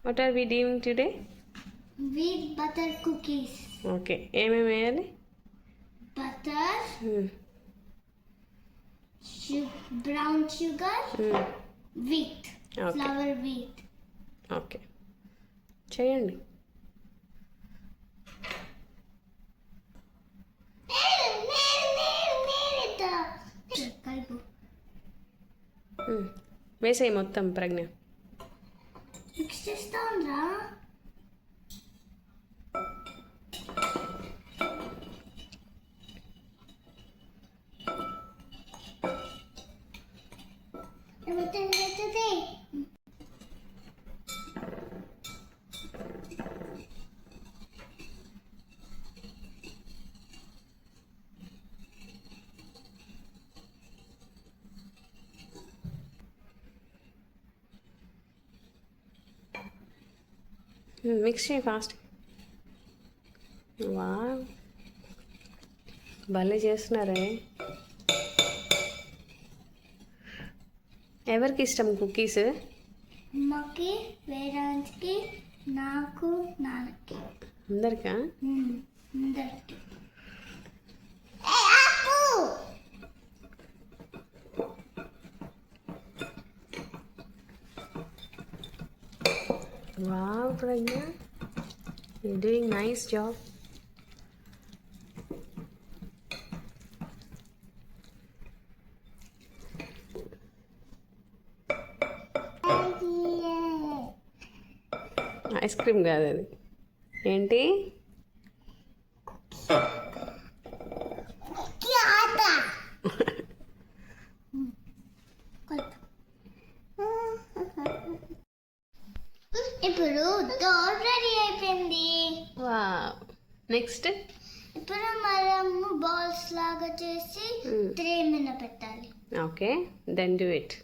What are we doing today? Wheat butter cookies. Okay. ఏమేమి వేయాలి? Butter, brown sugar, wheat, Okay. flour wheat. Okay, చేయండి. కలుపు. వేసేయి మొత్తం ప్రజ్ఞ. Mix చేస్తా ఉందా? మిక్స్ చేయి ఫాస్ట్. వా, భలే చేస్తున్నారే. ఎవరికి ఇష్టం కుకీస్? అమ్మకి, వేరాంజ్కి, నాకు, నాన్నకి. అందరికా? అందరికి. Wow, Pragya, you're doing nice job. Ice cream కాదు అది. ఏంటి? ఇప్పుడు డోర్ రెడీ అయిపోయింది. వావ్, నెక్స్ట్ ఇప్పుడు మనము బాల్స్ లాగా చేసి ట్రే మీద పెట్టాలి. Okay, then do it.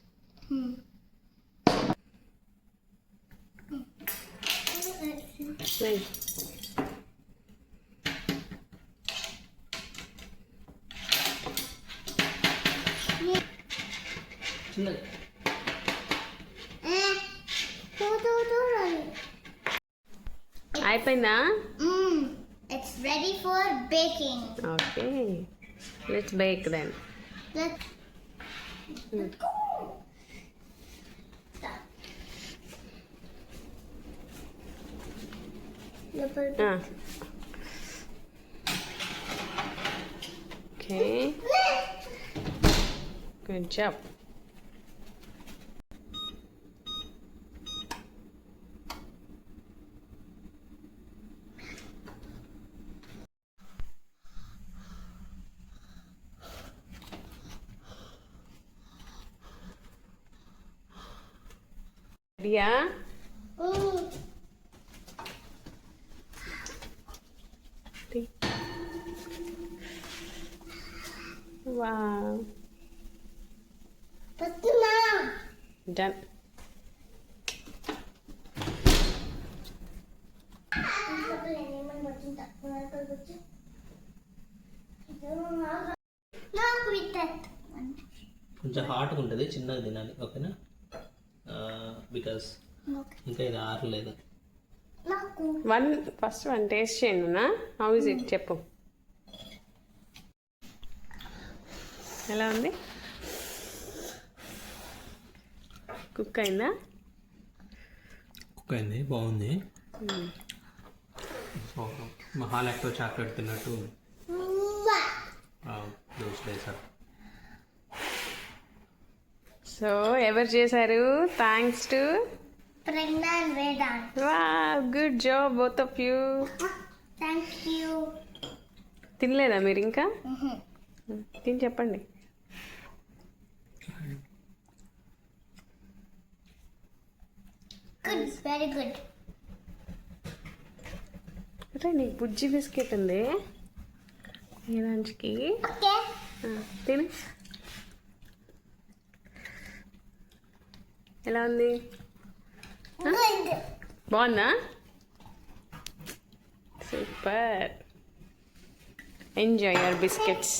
అయిపోయిందా? It's ready for baking. Okay, let's bake then. Let's go. Okay, good job. రెడీయా? Wow, done. కొంచెం హాట్గా ఉంటుంది, చిన్నగా తినాలి. ఓకేనా? బికాస్ ఇంకా ఇది ఆరలేదు. ఫస్ట్ వన్ టేస్ట్ చేయండి నా. హౌ ఇస్ ఇట్ చెప్పు, ఎలా ఉంది? కుక్ అయిందా? కుక్ అయింది, బాగుంది. మహాలాక్టో చాక్లెట్ తిన్నట్టు సార్. సో ఎవరు చేశారు? Thanks to Pragna and Vedant. Wow, good job both of you. Thank you. తినలేదా మీరు ఇంకా? తిని చెప్పండి. Good, very good. అరే నీకు బుజ్జి బిస్కెట్ ఉంది ఏదాంచుకి. Okay. తిని. ఎలా ఉంది? Good. బాగుందా? సూపర్. Enjoy your biscuits.